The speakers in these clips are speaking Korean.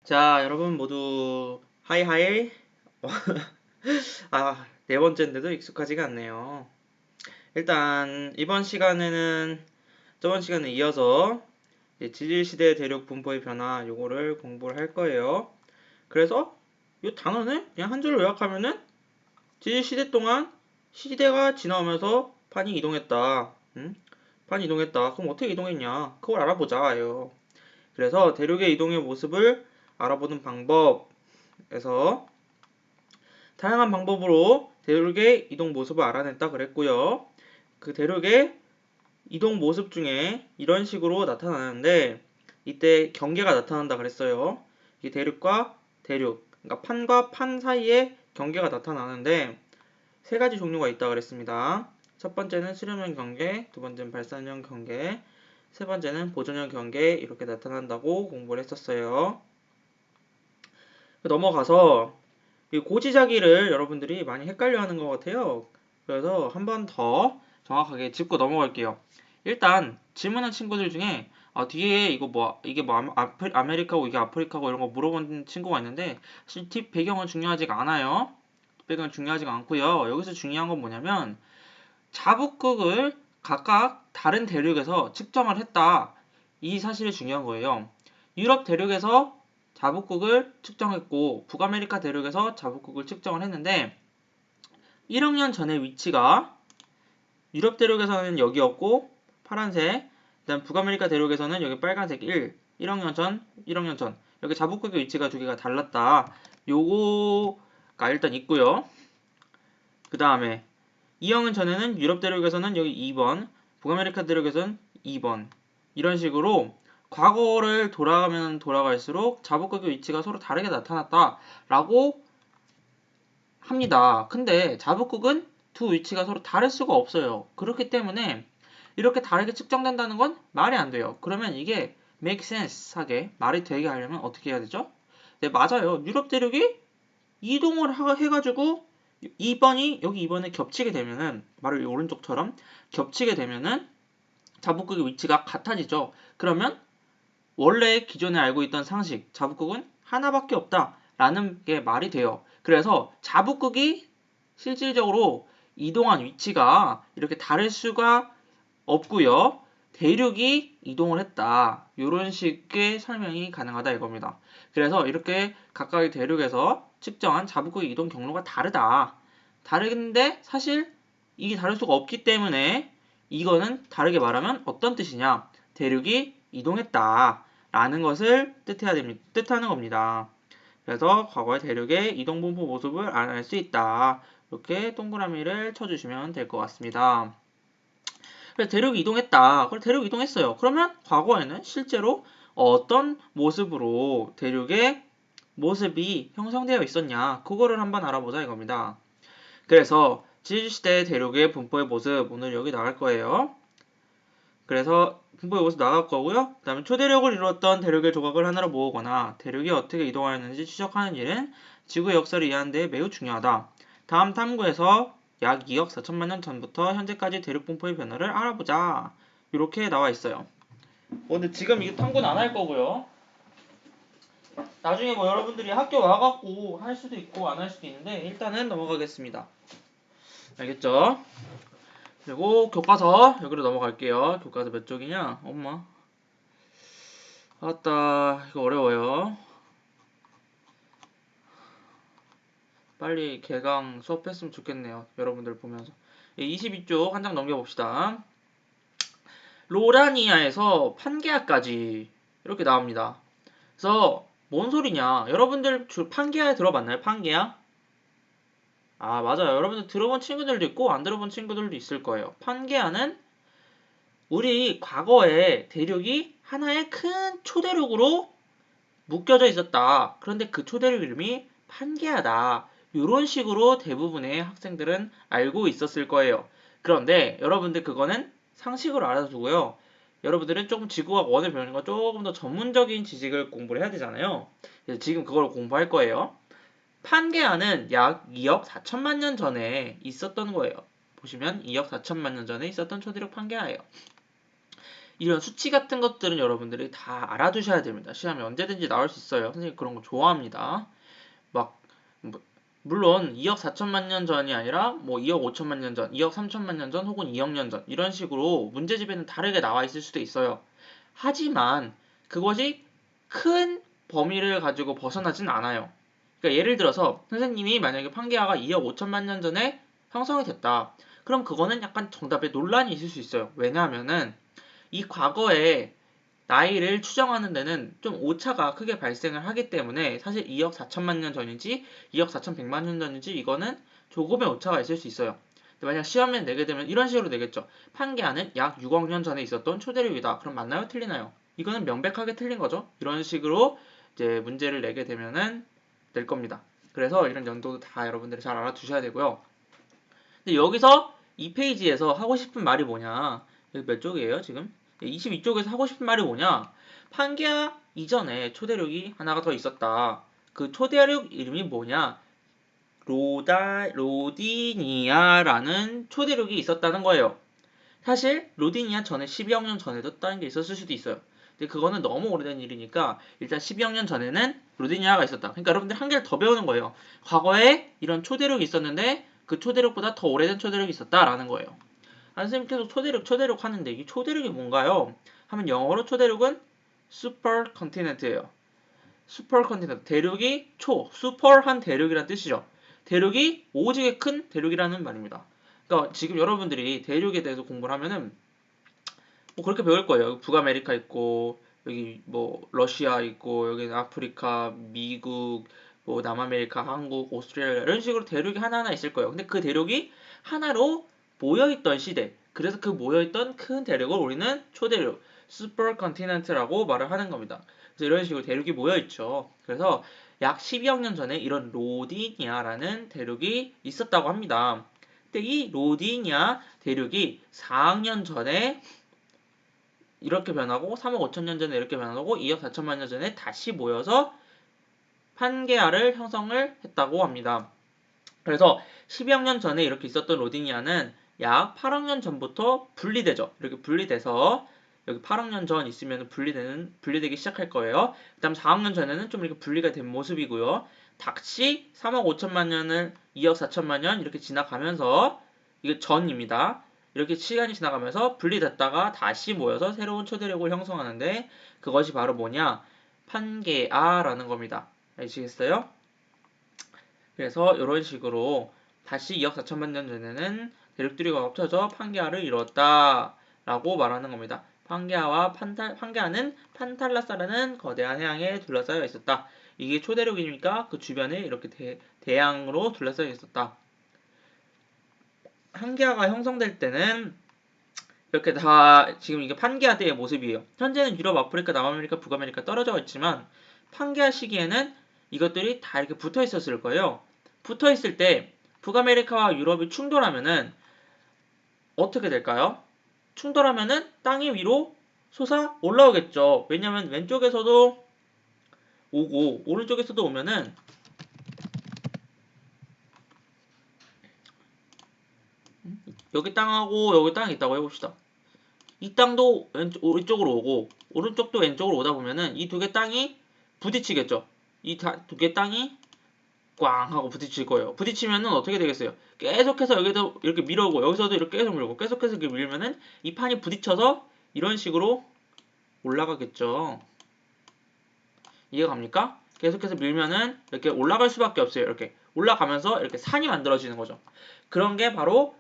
자, 여러분 모두 하이하이. 네 번째인데도 익숙하지가 않네요. 일단 이번 시간에는 저번 시간에 이어서 지질시대 대륙 분포의 변화 요거를 공부를 할 거예요. 그래서 이 단어는 그냥 한 줄로 요약하면은 지질시대 동안 시대가 지나오면서 판이 이동했다. 판이 이동했다. 그럼 어떻게 이동했냐? 그걸 알아보자예요. 그래서 대륙의 이동의 모습을 알아보는 방법에서 다양한 방법으로 대륙의 이동 모습을 알아냈다 그랬고요. 그 대륙의 이동 모습 중에 이런 식으로 나타나는데 이때 경계가 나타난다 그랬어요. 이 대륙과 대륙, 그러니까 판과 판 사이에 경계가 나타나는데 세 가지 종류가 있다 그랬습니다. 첫 번째는 수렴형 경계, 두 번째는 발산형 경계, 세 번째는 보존형 경계 이렇게 나타난다고 공부를 했었어요. 넘어가서 이 고지자기를 여러분들이 많이 헷갈려하는 것 같아요. 그래서 한 번 더 정확하게 짚고 넘어갈게요. 일단 질문한 친구들 중에 뒤에 이게 아메리카고 이게 아프리카고 이런 거 물어본 친구가 있는데 사실 팁 배경은 중요하지가 않아요. 배경은 중요하지가 않고요. 여기서 중요한 건 뭐냐면 자북극을 각각 다른 대륙에서 측정을 했다. 이 사실이 중요한 거예요. 유럽 대륙에서 자북극을 측정했고 북아메리카 대륙에서 자북극을 측정을 했는데 1억 년 전의 위치가 유럽 대륙에서는 여기였고 파란색, 그다음 북아메리카 대륙에서는 여기 빨간색 1억 년 전, 1억 년 전. 여기 자북극의 위치가 두 개가 달랐다. 요거가 일단 있고요. 그 다음에 2억 년 전에는 유럽 대륙에서는 여기 2번, 북아메리카 대륙에서는 2번. 이런 식으로 과거를 돌아가면 돌아갈수록 자북극의 위치가 서로 다르게 나타났다라고 합니다. 근데 자북극은 두 위치가 서로 다를 수가 없어요. 그렇기 때문에 이렇게 다르게 측정된다는 건 말이 안 돼요. 그러면 이게 make sense 하게 말이 되게 하려면 어떻게 해야 되죠? 네, 맞아요. 유럽 대륙이 이동을 해가지고 2번이 여기 2번에 겹치게 되면은 바로 이 오른쪽처럼 겹치게 되면은 자북극의 위치가 같아지죠. 그러면 원래 기존에 알고 있던 상식, 자북극은 하나밖에 없다라는 게 말이 돼요. 그래서 자북극이 실질적으로 이동한 위치가 이렇게 다를 수가 없고요. 대륙이 이동을 했다. 이런 식의 설명이 가능하다 이겁니다. 그래서 이렇게 각각의 대륙에서 측정한 자북극의 이동 경로가 다르다. 다른데 사실 이게 다를 수가 없기 때문에 이거는 다르게 말하면 어떤 뜻이냐? 대륙이 이동했다. 라는 것을 뜻하는 겁니다. 그래서 과거의 대륙의 이동 분포 모습을 알아낼 수 있다. 이렇게 동그라미를 쳐주시면 될 것 같습니다. 그래서 대륙이 이동했다. 그럼 대륙이 이동했어요. 그러면 과거에는 실제로 어떤 모습으로 대륙의 모습이 형성되어 있었냐. 그거를 한번 알아보자 이겁니다. 그래서 지질시대 대륙의 분포의 모습 오늘 여기 나갈 거예요. 그래서 분포의 모습 나갈 거고요. 그 다음에 초대륙을 이루었던 대륙의 조각을 하나로 모으거나 대륙이 어떻게 이동하였는지 추적하는 일은 지구의 역사를 이해하는 데 매우 중요하다. 다음 탐구에서 약 2억 4천만 년 전부터 현재까지 대륙 분포의 변화를 알아보자. 이렇게 나와 있어요. 근데 지금 이게 탐구는 안 할 거고요. 나중에 뭐 여러분들이 학교 와갖고 할 수도 있고 안 할 수도 있는데 일단은 넘어가겠습니다. 알겠죠? 그리고 교과서 여기로 넘어갈게요. 교과서 몇 쪽이냐? 엄마. 아따 이거 어려워요. 빨리 개강 수업했으면 좋겠네요. 여러분들 보면서. 22쪽 한 장 넘겨봅시다. 로라니아에서 판게아까지 이렇게 나옵니다. 그래서 뭔 소리냐? 여러분들 판게아 들어봤나요? 판게아? 맞아요. 여러분들 들어본 친구들도 있고 안 들어본 친구들도 있을 거예요. 판게아는 우리 과거에 대륙이 하나의 큰 초대륙으로 묶여져 있었다. 그런데 그 초대륙 이름이 판게아다. 이런 식으로 대부분의 학생들은 알고 있었을 거예요. 그런데 여러분들 그거는 상식으로 알아두고요. 여러분들은 조금 지구과학 원을 배우는 건 조금 더 전문적인 지식을 공부를 해야 되잖아요. 그래서 지금 그걸 공부할 거예요. 판게아는 약 2억 4천만 년 전에 있었던 거예요. 보시면 2억 4천만 년 전에 있었던 초대륙 판게아예요. 이런 수치 같은 것들은 여러분들이 다 알아두셔야 됩니다. 시험에 언제든지 나올 수 있어요. 선생님 그런 거 좋아합니다. 막 뭐, 물론 2억 4천만 년 전이 아니라 뭐 2억 5천만 년 전, 2억 3천만 년 전 혹은 2억 년 전 이런 식으로 문제집에는 다르게 나와 있을 수도 있어요. 하지만 그것이 큰 범위를 가지고 벗어나진 않아요. 그러니까 예를 들어서 선생님이 만약에 판게아가 2억 5천만 년 전에 형성이 됐다. 그럼 그거는 약간 정답에 논란이 있을 수 있어요. 왜냐하면은 이 과거에 나이를 추정하는 데는 좀 오차가 크게 발생을 하기 때문에 사실 2억 4천만 년 전인지 2억 4천1백만 년 전인지 이거는 조금의 오차가 있을 수 있어요. 만약 시험에 내게 되면 이런 식으로 내겠죠. 판게아는 약 6억 년 전에 있었던 초대륙이다. 그럼 맞나요? 틀리나요? 이거는 명백하게 틀린 거죠. 이런 식으로 이제 문제를 내게 되면은 될 겁니다. 그래서 이런 연도도 다 여러분들이 잘 알아두셔야 되고요. 근데 여기서 이 페이지에서 하고 싶은 말이 뭐냐? 여기 몇 쪽이에요, 지금? 22쪽에서 하고 싶은 말이 뭐냐? 판게아 이전에 초대륙이 하나가 더 있었다. 그 초대륙 이름이 뭐냐? 로디니아라는 초대륙이 있었다는 거예요. 사실 로디니아 전에 12억 년 전에도 다른 게 있었을 수도 있어요. 근데 그거는 너무 오래된 일이니까 일단 12억 년 전에는 로디니아가 있었다. 그러니까 여러분들 한 개를 더 배우는 거예요. 과거에 이런 초대륙이 있었는데 그 초대륙보다 더 오래된 초대륙이 있었다라는 거예요. 선생님 계속 초대륙 하는데 이 초대륙이 뭔가요? 하면 영어로 초대륙은 super continent예요. super continent 대륙이 super한 대륙이란 뜻이죠. 대륙이 오지게 큰 대륙이라는 말입니다. 그러니까 지금 여러분들이 대륙에 대해서 공부를 하면은 뭐 그렇게 배울 거예요. 북아메리카 있고 여기 뭐 러시아 있고 여기는 아프리카, 미국, 뭐 남아메리카, 한국, 오스트레일리아 이런 식으로 대륙이 하나하나 있을 거예요. 근데 그 대륙이 하나로 모여있던 시대. 그래서 그 모여있던 큰 대륙을 우리는 초대륙, 슈퍼컨티넨트라고 말을 하는 겁니다. 그래서 이런 식으로 대륙이 모여있죠. 그래서 약 12억 년 전에 이런 로디니아라는 대륙이 있었다고 합니다. 근데 이 로디니아 대륙이 4억 년 전에 이렇게 변하고 3억 5천 년 전에 이렇게 변하고 2억 4천만 년 전에 다시 모여서 판게아를 형성을 했다고 합니다. 그래서 12억 년 전에 이렇게 있었던 로디니아는 약 8억 년 전부터 분리되죠. 이렇게 분리돼서 여기 8억 년 전 있으면 분리되기 시작할 거예요. 그다음 4억 년 전에는 좀 이렇게 분리가 된 모습이고요. 다시 3억 5천만 년을 2억 4천만 년 이렇게 지나가면서 이게 전입니다. 이렇게 시간이 지나가면서 분리됐다가 다시 모여서 새로운 초대륙을 형성하는데 그것이 바로 뭐냐? 판게아라는 겁니다. 아시겠어요? 그래서 이런 식으로 다시 2억 4천만 년 전에는 대륙들이 합쳐져 판게아를 이뤘다라고 말하는 겁니다. 판게아는 판탈라스라는 거대한 해양에 둘러싸여 있었다. 이게 초대륙이니까 그 주변에 이렇게 대양으로 둘러싸여 있었다. 판게아가 형성될 때는 이렇게 다 지금 이게 판게아 때의 모습이에요. 현재는 유럽, 아프리카, 남아메리카, 북아메리카 떨어져 있지만 판게아 시기에는 이것들이 다 이렇게 붙어 있었을 거예요. 붙어 있을 때 북아메리카와 유럽이 충돌하면은 어떻게 될까요? 충돌하면은 땅이 위로 솟아 올라오겠죠. 왜냐면 왼쪽에서도 오고 오른쪽에서도 오면은 여기 땅하고 여기 땅이 있다고 해봅시다. 이 땅도 오른쪽으로 오고 오른쪽도 왼쪽으로 오다 보면은 이 두 개 땅이 부딪히겠죠. 이 두 개 땅이 꽝 하고 부딪힐 거예요. 부딪히면은 어떻게 되겠어요? 계속해서 여기도 이렇게 밀어오고 여기서도 이렇게 계속 밀고 계속해서 이렇게 밀면은 이 판이 부딪혀서 이런 식으로 올라가겠죠. 이해가 갑니까? 계속해서 밀면은 이렇게 올라갈 수밖에 없어요. 이렇게 올라가면서 이렇게 산이 만들어지는 거죠. 그런 게 바로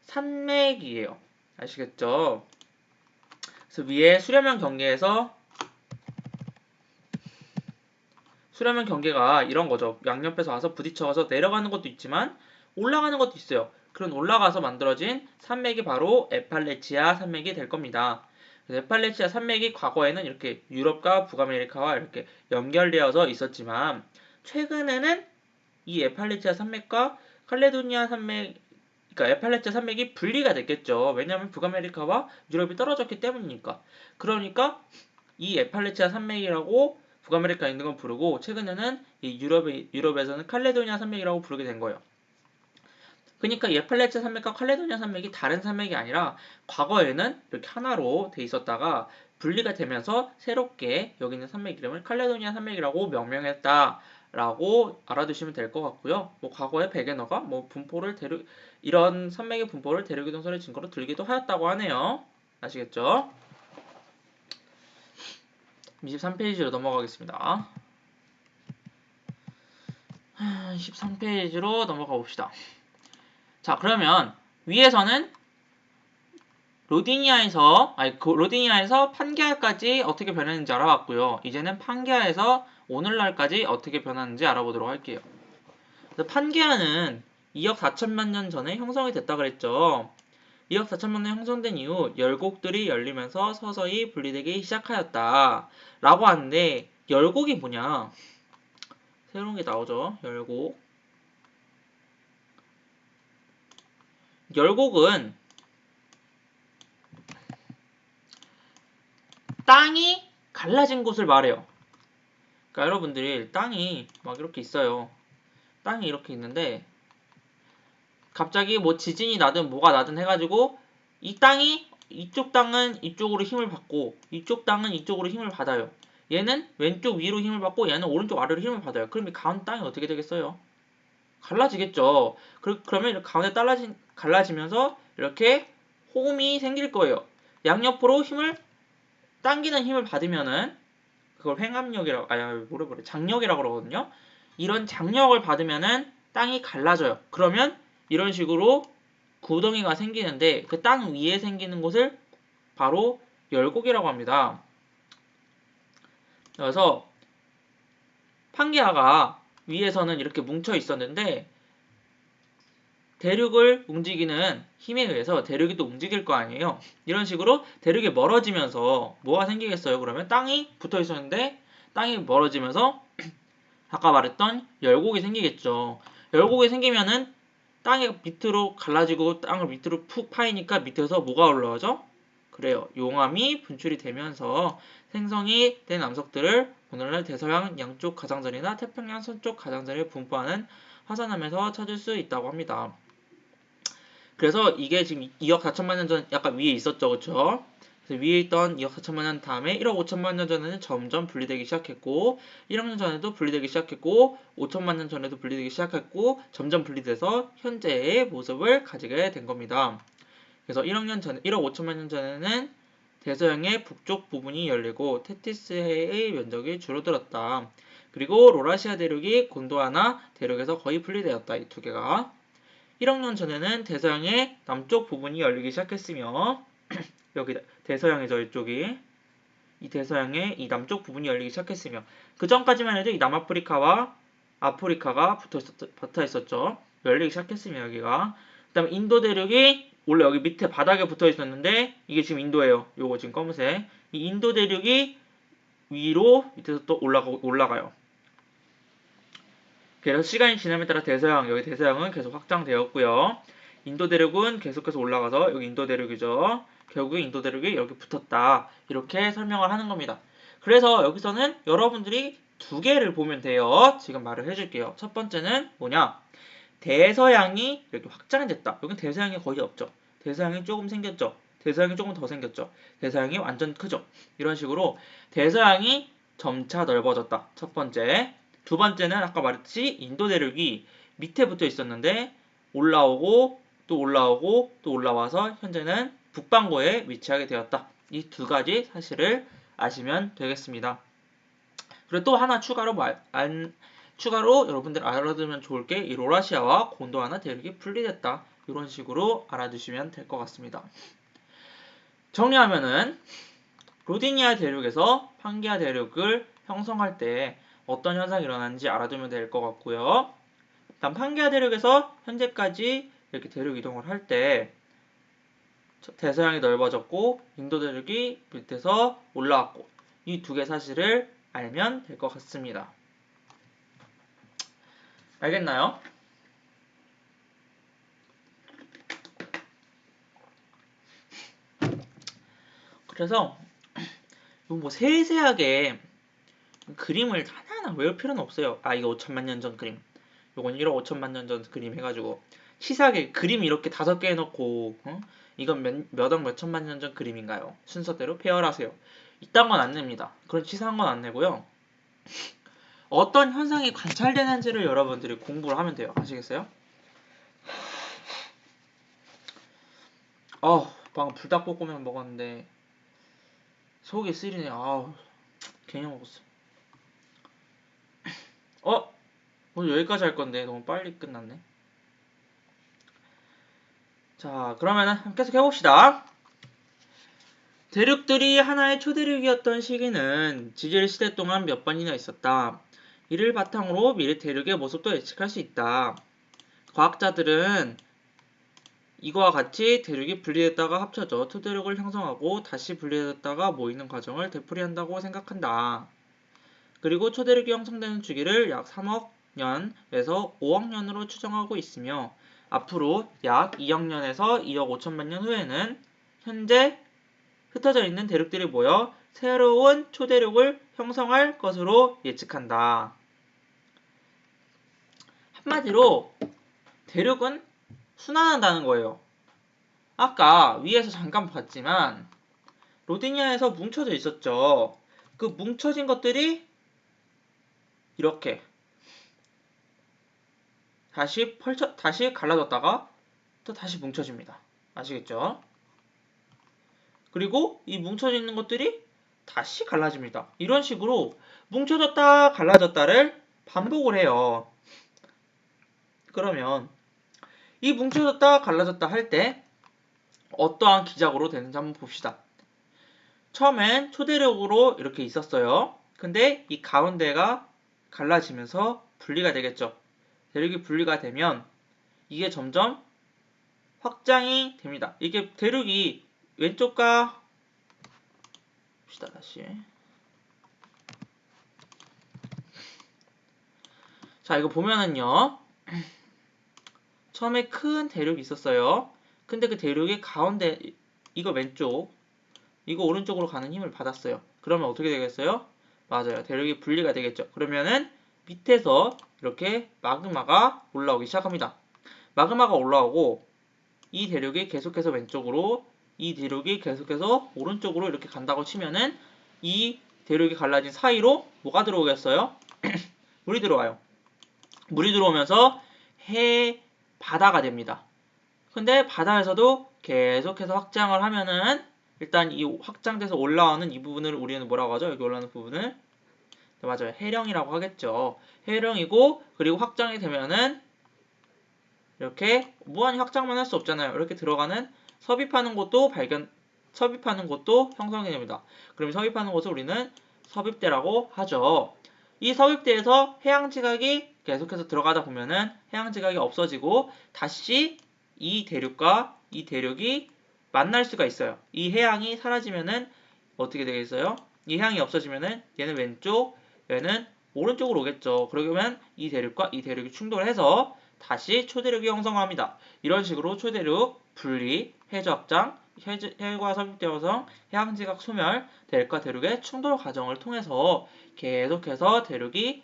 산맥이에요. 아시겠죠? 그래서 위에 수렴형 경계가 이런 거죠. 양옆에서 와서 부딪혀서 내려가는 것도 있지만 올라가는 것도 있어요. 그런 올라가서 만들어진 산맥이 바로 에팔레치아 산맥이 될 겁니다. 에팔레치아 산맥이 과거에는 이렇게 유럽과 북아메리카와 이렇게 연결되어서 있었지만 최근에는 이 에팔레치아 산맥과 칼레도니아 산맥 그러니까 에팔레치아 산맥이 분리가 됐겠죠. 왜냐하면 북아메리카와 유럽이 떨어졌기 때문이니까. 그러니까 이 에팔레치아 산맥이라고 북아메리카에 있는 건 부르고 최근에는 이 유럽에서는 칼레도니아 산맥이라고 부르게 된 거예요. 그러니까 이 에팔레체 산맥과 칼레도니아 산맥이 다른 산맥이 아니라 과거에는 이렇게 하나로 돼 있었다가 분리가 되면서 새롭게 여기 있는 산맥 이름을 칼레도니아 산맥이라고 명명했다라고 알아두시면 될 것 같고요. 뭐 과거에 베게너가 뭐 이런 산맥의 분포를 대륙 이동설의 증거로 들기도 하였다고 하네요. 아시겠죠? 23페이지로 넘어가겠습니다. 23페이지로 넘어가 봅시다. 자, 그러면 위에서는 로디니아에서 판게아까지 어떻게 변했는지 알아봤고요. 이제는 판게아에서 오늘날까지 어떻게 변하는지 알아보도록 할게요. 그래서 판게아는 2억 4천만 년 전에 형성이 됐다 그랬죠. 2억 4천만 년 형성된 이후 열곡들이 열리면서 서서히 분리되기 시작하였다 라고 하는데 열곡이 뭐냐? 새로운 게 나오죠. 열곡은 땅이 갈라진 곳을 말해요. 그러니까 여러분들이 땅이 막 이렇게 있어요. 땅이 이렇게 있는데 갑자기 뭐 지진이 나든 뭐가 나든 해가지고 이 땅이 이쪽 땅은 이쪽으로 힘을 받고 이쪽 땅은 이쪽으로 힘을 받아요. 얘는 왼쪽 위로 힘을 받고 얘는 오른쪽 아래로 힘을 받아요. 그럼 이 가운데 땅이 어떻게 되겠어요? 갈라지겠죠. 그러면 이렇게 가운데 갈라지면서 이렇게 호음이 생길 거예요. 양옆으로 힘을 당기는 힘을 받으면은 그걸 장력이라고 그러거든요. 이런 장력을 받으면은 땅이 갈라져요. 그러면 이런 식으로 구덩이가 생기는데 그 땅 위에 생기는 곳을 바로 열곡이라고 합니다. 그래서 판게아가 위에서는 이렇게 뭉쳐 있었는데 대륙을 움직이는 힘에 의해서 대륙이 또 움직일 거 아니에요. 이런 식으로 대륙이 멀어지면서 뭐가 생기겠어요? 그러면 땅이 붙어 있었는데 땅이 멀어지면서 아까 말했던 열곡이 생기겠죠. 열곡이 생기면은 땅이 밑으로 갈라지고 땅을 밑으로 푹 파이니까 밑에서 뭐가 올라오죠? 그래요. 용암이 분출이 되면서 생성이 된 암석들을 오늘날 대서양 양쪽 가장자리나 태평양 서쪽 가장자리에 분포하는 화산암에서 찾을 수 있다고 합니다. 그래서 이게 지금 2억 4천만 년 전 약간 위에 있었죠. 그쵸? 그래서 위에 있던 2억 4천만 년 다음에 1억 5천만 년 전에는 점점 분리되기 시작했고 1억 년 전에도 분리되기 시작했고 5천만 년 전에도 분리되기 시작했고 점점 분리돼서 현재의 모습을 가지게 된 겁니다. 그래서 1억 5천만 년 전에는 대서양의 북쪽 부분이 열리고 테티스해의 면적이 줄어들었다. 그리고 로라시아 대륙이 곤도와나 대륙에서 거의 분리되었다. 이 두 개가. 1억 년 전에는 대서양의 남쪽 부분이 열리기 시작했으며 여기 대서양이죠. 이쪽이. 이 대서양의 이 남쪽 부분이 열리기 시작했으며 그 전까지만 해도 이 남아프리카와 아프리카가 붙어 있었죠. 열리기 시작했으며 여기가. 그 다음에 인도 대륙이 원래 여기 밑에 바닥에 붙어 있었는데 이게 지금 인도예요. 요거 지금 검은색. 이 인도 대륙이 위로 밑에서 또 올라가요. 그래서 시간이 지남에 따라 여기 대서양은 계속 확장되었고요. 인도 대륙은 계속해서 올라가서 여기 인도 대륙이죠. 결국 인도 대륙이 여기 붙었다. 이렇게 설명을 하는 겁니다. 그래서 여기서는 여러분들이 두 개를 보면 돼요. 지금 말을 해줄게요. 첫 번째는 뭐냐? 대서양이 이렇게 확장됐다. 여기 대서양이 거의 없죠. 대서양이 조금 생겼죠. 대서양이 조금 더 생겼죠. 대서양이 완전 크죠. 이런 식으로 대서양이 점차 넓어졌다. 첫 번째. 두 번째는 아까 말했듯이 인도 대륙이 밑에 붙어 있었는데 올라오고 또 올라오고 또 올라와서 현재는 북반구에 위치하게 되었다. 이 두 가지 사실을 아시면 되겠습니다. 그리고 또 하나 추가로 여러분들 알아두면 좋을 게 이 로라시아와 곤도와나 대륙이 분리됐다. 이런 식으로 알아두시면 될 것 같습니다. 정리하면은 로디니아 대륙에서 판게아 대륙을 형성할 때 어떤 현상이 일어나는지 알아두면 될 것 같고요. 다음 판게아 대륙에서 현재까지 이렇게 대륙 이동을 할 때 대서양이 넓어졌고 인도 대륙이 밑에서 올라왔고 이 두 개 사실을 알면 될 것 같습니다. 알겠나요? 그래서 뭐 세세하게 그림을 하나하나 외울 필요는 없어요. 아 이거 5천만 년 전 그림, 요건 1억 5천만 년 전 그림 해가지고 치사하게 그림 이렇게 5개 해놓고 이건 몇억 몇천만 년 전 그림인가요? 순서대로 페어하세요. 이딴 건 안 냅니다. 그런 치사한 건 안 내고요. 어떤 현상이 관찰되는지를 여러분들이 공부를 하면 돼요. 아시겠어요? 방금 불닭볶음면 먹었는데 속이 쓰리네. 괜히 먹었어. 오늘 여기까지 할 건데 너무 빨리 끝났네. 자, 그러면은 계속 해봅시다. 대륙들이 하나의 초대륙이었던 시기는 지질 시대 동안 몇 번이나 있었다. 이를 바탕으로 미래 대륙의 모습도 예측할 수 있다. 과학자들은 이거와 같이 대륙이 분리됐다가 합쳐져 토대륙을 형성하고 다시 분리됐다가 모이는 과정을 되풀이한다고 생각한다. 그리고 초대륙이 형성되는 주기를 약 3억 년에서 5억 년으로 추정하고 있으며 앞으로 약 2억 년에서 2억 5천만 년 후에는 현재 흩어져 있는 대륙들이 모여 새로운 초대륙을 형성할 것으로 예측한다. 한마디로 대륙은 순환한다는 거예요. 아까 위에서 잠깐 봤지만 로디니아에서 뭉쳐져 있었죠. 그 뭉쳐진 것들이 이렇게 다시 갈라졌다가 또 다시 뭉쳐집니다. 아시겠죠? 그리고 이 뭉쳐져 있는 것들이 다시 갈라집니다. 이런 식으로 뭉쳐졌다 갈라졌다를 반복을 해요. 그러면 이 뭉쳐졌다 갈라졌다 할 때 어떠한 기작으로 되는지 한번 봅시다. 처음엔 초대력으로 이렇게 있었어요. 근데 이 가운데가 갈라지면서 분리가 되겠죠. 대륙이 분리가 되면 이게 점점 확장이 됩니다. 이게 대륙이 왼쪽과 봅시다 다시. 자, 이거 보면은요. 처음에 큰 대륙이 있었어요. 근데 그 대륙의 가운데 이거 왼쪽 이거 오른쪽으로 가는 힘을 받았어요. 그러면 어떻게 되겠어요? 맞아요. 대륙이 분리가 되겠죠. 그러면은 밑에서 이렇게 마그마가 올라오기 시작합니다. 마그마가 올라오고 이 대륙이 계속해서 왼쪽으로 이 대륙이 계속해서 오른쪽으로 이렇게 간다고 치면은 이 대륙이 갈라진 사이로 뭐가 들어오겠어요? 물이 들어와요. 물이 들어오면서 바다가 됩니다. 근데 바다에서도 계속해서 확장을 하면은 일단 이 확장돼서 올라오는 이 부분을 우리는 뭐라고 하죠? 여기 올라오는 부분을 네, 맞아요. 해령이라고 하겠죠. 해령이고 그리고 확장이 되면은 이렇게 무한히 확장만 할 수 없잖아요. 이렇게 들어가는 섭입하는 곳도 형성이 됩니다. 그럼 섭입하는 곳을 우리는 섭입대라고 하죠. 이 섭입대에서 해양지각이 계속해서 들어가다 보면은 해양지각이 없어지고 다시 이 대륙과 이 대륙이 만날 수가 있어요. 이 해양이 사라지면은 어떻게 되겠어요? 이 해양이 없어지면은 얘는 왼쪽, 얘는 오른쪽으로 오겠죠. 그러면 이 대륙과 이 대륙이 충돌해서 다시 초대륙이 형성합니다. 이런 식으로 초대륙, 분리, 해저 확장, 해과 섭입되어서 해양지각 소멸, 대륙과 대륙의 충돌 과정을 통해서 계속해서 대륙이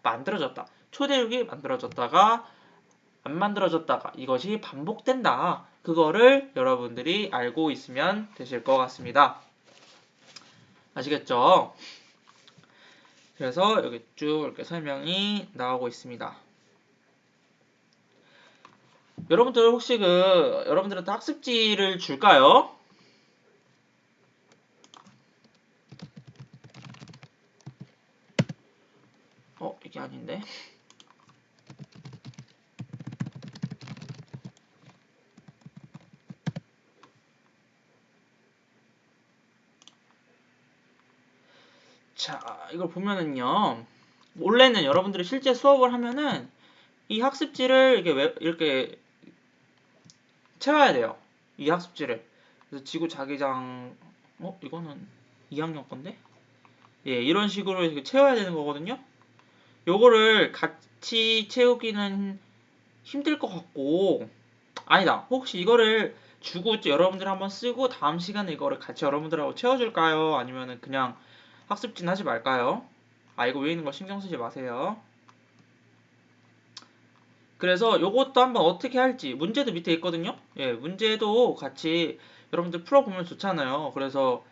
만들어졌다. 초대륙이 만들어졌다가 안 만들어졌다가 이것이 반복된다. 그거를 여러분들이 알고 있으면 되실 것 같습니다. 아시겠죠? 그래서 여기 쭉 이렇게 설명이 나오고 있습니다. 여러분들 혹시 여러분들한테 학습지를 줄까요? 이게 아닌데. 자, 이걸 보면은요. 원래는 여러분들이 실제 수업을 하면은 이 학습지를 이렇게 채워야 돼요. 이 학습지를. 그래서 지구 자기장, 이거는 2학년 건데? 예, 이런 식으로 이렇게 채워야 되는 거거든요. 요거를 같이 채우기는 힘들 것 같고, 아니다. 혹시 이거를 주고 여러분들 한번 쓰고 다음 시간에 이거를 같이 여러분들하고 채워줄까요? 아니면은 그냥 학습진 하지 말까요? 이거 위에 있는 거 신경 쓰지 마세요. 그래서 요것도 한번 어떻게 할지 문제도 밑에 있거든요. 예, 문제도 같이 여러분들 풀어보면 좋잖아요. 그래서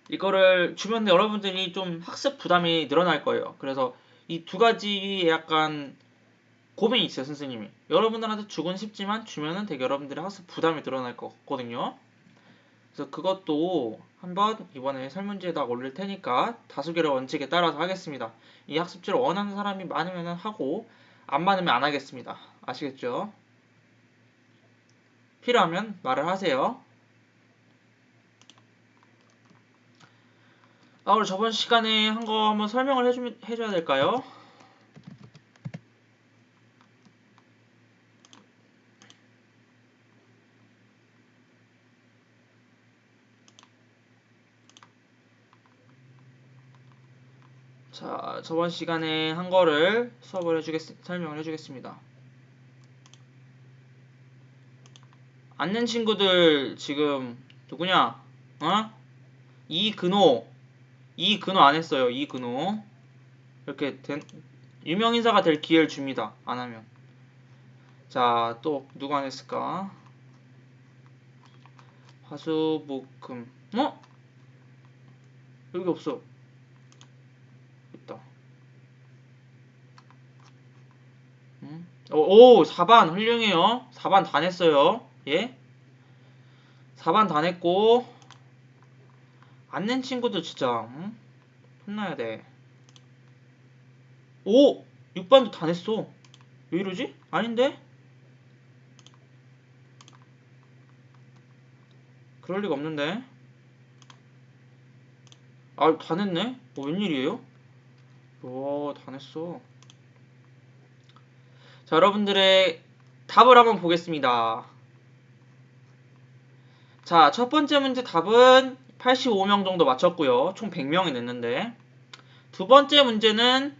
이거를 주면 여러분들이 좀 학습 부담이 늘어날 거예요. 그래서 이 두 가지 약간 고민이 있어요, 선생님이. 여러분들한테 주곤 쉽지만 주면은 되게 여러분들의 학습 부담이 늘어날 것 같거든요. 그래서 그것도 한번 이번에 설문지에다 올릴 테니까 다수결의 원칙에 따라서 하겠습니다. 이 학습지를 원하는 사람이 많으면 하고 안 많으면 안 하겠습니다. 아시겠죠? 필요하면 말을 하세요. 아, 우리 저번 시간에 한 거 한번 설명을 해줘야 될까요? 자, 저번 시간에 한 거를 설명을 해주겠습니다. 앉는 친구들 지금 누구냐? 어? 이근호 안 했어요. 이근호 이렇게 유명 인사가 될 기회를 줍니다. 안 하면. 자, 또 누가 안 했을까? 화수목금. 어? 여기 없어. 있다. 응? 오, 4반 훌륭해요. 4반 다 냈어요. 예? 4반 다 냈고 안 낸 친구도 진짜 응? 혼나야 돼. 오! 6반도 다 냈어. 왜 이러지? 아닌데? 그럴 리가 없는데. 아, 다 냈네? 웬일이에요? 와, 다 냈어. 자, 여러분들의 답을 한번 보겠습니다. 자, 첫 번째 문제 답은 85명 정도 맞췄고요. 총 100명이 냈는데. 두 번째 문제는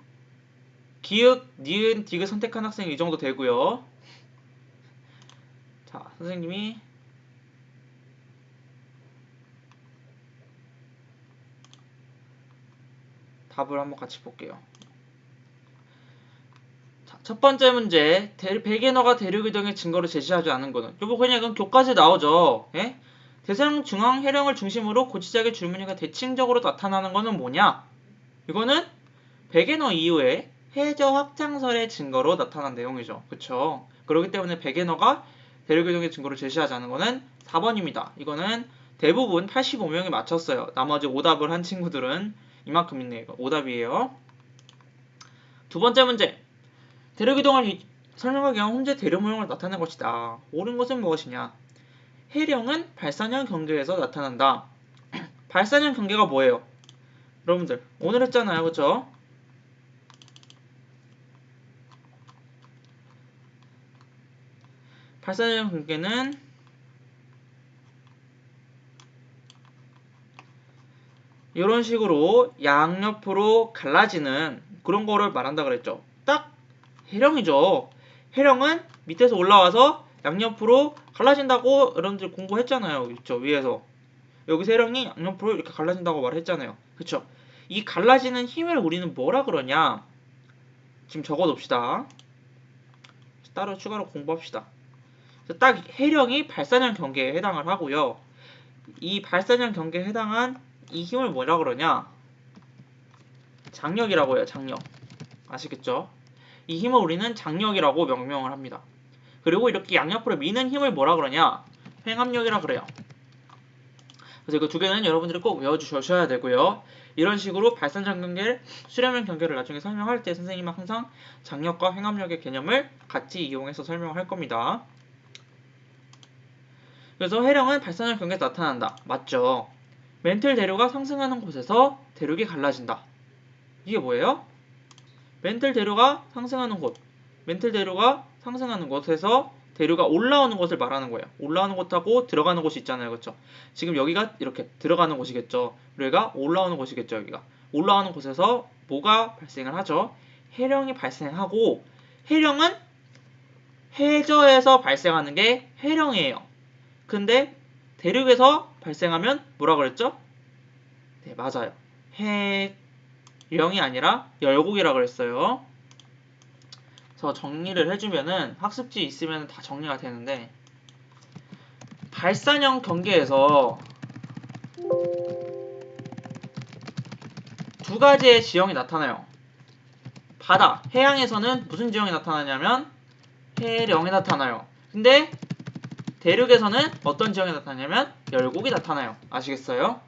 기역, 니은, 디귿 선택한 학생이 이 정도 되고요. 자, 선생님이 답을 한번 같이 볼게요. 자, 첫 번째 문제, 백엔어가 대륙 이동의 증거를 제시하지 않은 거는 여보 그냥 이건 교과서에 나오죠. 예? 대상 중앙 해령을 중심으로 고지짝의 줄무늬가 대칭적으로 나타나는 거는 뭐냐? 이거는 백엔어 이후에 해저 확장설의 증거로 나타난 내용이죠. 그쵸? 그렇기 때문에 백엔어가 대륙 이동의 증거를 제시하지 않은 거는 4번입니다. 이거는 대부분 85명이 맞췄어요. 나머지 오답을 한 친구들은 이만큼 있네요. 이거 오답이에요. 두 번째 문제. 대륙 이동을 설명하기 위한 혼재 대륙 모형을 나타낸 것이다. 옳은 것은 무엇이냐? 해령은 발산형 경계에서 나타난다. 발산형 경계가 뭐예요? 여러분들 오늘 했잖아요. 그쵸? 발산형 경계는 이런 식으로 양옆으로 갈라지는 그런 거를 말한다 그랬죠. 딱 해령이죠. 해령은 밑에서 올라와서 양옆으로 갈라진다고 여러분들 공부했잖아요. 있죠 위에서. 여기서 해령이 양옆으로 이렇게 갈라진다고 말했잖아요. 그쵸? 이 갈라지는 힘을 우리는 뭐라 그러냐? 지금 적어놓읍시다. 따로 추가로 공부합시다. 딱 해령이 발산형 경계에 해당을 하고요. 이 발산형 경계에 해당한 이 힘을 뭐라 그러냐? 장력이라고 해요. 장력. 아시겠죠? 이 힘을 우리는 장력이라고 명명을 합니다. 그리고 이렇게 양옆으로 미는 힘을 뭐라 그러냐? 횡압력이라 그래요. 그래서 이거 두 개는 여러분들이 꼭 외워주셔야 되고요. 이런 식으로 발산장 경계를, 수렴형 경계를 나중에 설명할 때 선생님은 항상 장력과 횡압력의 개념을 같이 이용해서 설명을 할 겁니다. 그래서 해령은 발산형 경계에서 나타난다. 맞죠? 멘틀 대류가 상승하는 곳에서 대륙이 갈라진다. 이게 뭐예요? 멘틀 대류가 상승하는 곳. 멘틀 대류가 상승하는 곳에서 대류가 올라오는 곳을 말하는 거예요. 올라오는 곳하고 들어가는 곳이 있잖아요. 그렇죠? 지금 여기가 이렇게 들어가는 곳이겠죠. 여기가 올라오는 곳이겠죠. 여기가. 올라오는 곳에서 뭐가 발생을 하죠? 해령이 발생하고 해령은 해저에서 발생하는 게 해령이에요. 근데 대륙에서 발생하면 뭐라 그랬죠? 네, 맞아요. 해령이 아니라 열곡이라 그랬어요. 그래서 정리를 해주면은 학습지 있으면 다 정리가 되는데 발산형 경계에서 두 가지의 지형이 나타나요. 바다, 해양에서는 무슨 지형이 나타나냐면 해령이 나타나요. 근데 대륙에서는 어떤 지형이 나타나냐면 열곡이 나타나요. 아시겠어요?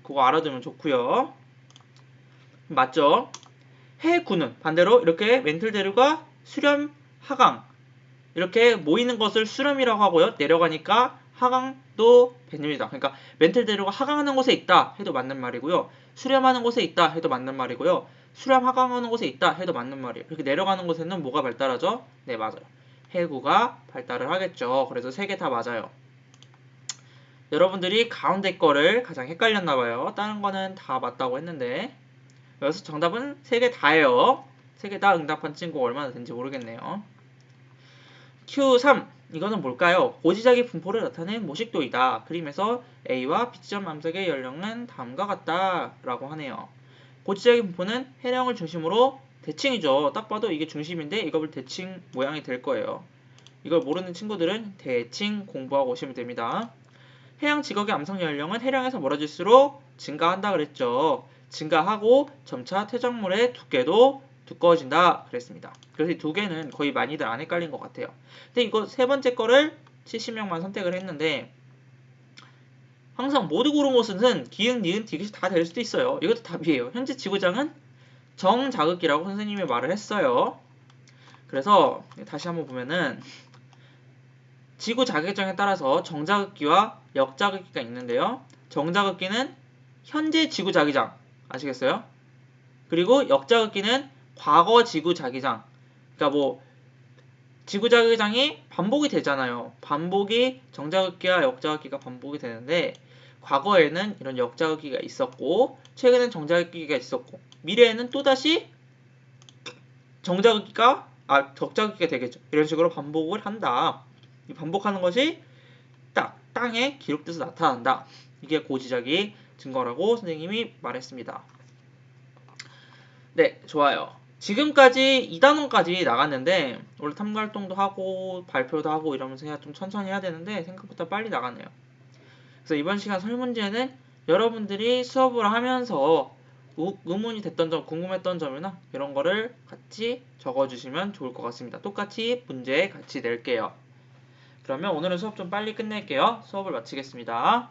그거 알아두면 좋고요. 맞죠? 해구는 반대로 이렇게 멘틀 대류가 수렴, 하강 이렇게 모이는 것을 수렴이라고 하고요. 내려가니까 하강도 됩니다. 그러니까 멘틀 대류가 하강하는 곳에 있다 해도 맞는 말이고요. 수렴하는 곳에 있다 해도 맞는 말이고요. 수렴 하강하는 곳에 있다 해도 맞는 말이에요. 이렇게 내려가는 곳에는 뭐가 발달하죠? 네, 맞아요. 해구가 발달을 하겠죠. 그래서 세 개 다 맞아요. 여러분들이 가운데 거를 가장 헷갈렸나봐요. 다른 거는 다 맞다고 했는데 그래서 정답은 세 개 다예요. 세 개 다 응답한 친구가 얼마나 된지 모르겠네요. Q3 이거는 뭘까요? 고지자기 분포를 나타낸 모식도이다. 그림에서 A와 B점 암석의 연령은 다음과 같다 라고 하네요. 고지자기 분포는 해령을 중심으로 대칭이죠. 딱 봐도 이게 중심인데 이걸 대칭 모양이 될 거예요. 이걸 모르는 친구들은 대칭 공부하고 오시면 됩니다. 해양 지각의 암석 연령은 해령에서 멀어질수록 증가한다 그랬죠. 증가하고 점차 퇴적물의 두께도 두꺼워진다 그랬습니다. 그래서 이 두 개는 거의 많이들 안 헷갈린 것 같아요. 근데 이거 세 번째 거를 70명만 선택을 했는데 항상 모두 고른 곳은 기흥, 니은, 디귿이 다 될 수도 있어요. 이것도 답이에요. 현재 지구장은 정자극기라고 선생님이 말을 했어요. 그래서 다시 한번 보면은 지구 자기장에 따라서 정자극기와 역자극기가 있는데요. 정자극기는 현재 지구 자기장 아시겠어요? 그리고 역자극기는 과거 지구 자기장. 그러니까 뭐 지구 자기장이 반복이 되잖아요. 반복이 정자극기와 역자극기가 반복이 되는데 과거에는 이런 역자극기가 있었고 최근엔 정자극기가 있었고 미래에는 또다시 적자극기가 되겠죠. 이런 식으로 반복을 한다. 이 반복하는 것이 땅에 기록돼서 나타난다. 이게 고지적인 증거라고 선생님이 말했습니다. 네, 좋아요. 지금까지 2단원까지 나갔는데 원래 탐구활동도 하고 발표도 하고 이러면서 좀 천천히 해야 되는데 생각보다 빨리 나가네요. 그래서 이번 시간 설문지에는 여러분들이 수업을 하면서 의문이 됐던 점, 궁금했던 점이나 이런 거를 같이 적어주시면 좋을 것 같습니다. 똑같이 문제 같이 낼게요. 그러면 오늘은 수업 좀 빨리 끝낼게요. 수업을 마치겠습니다.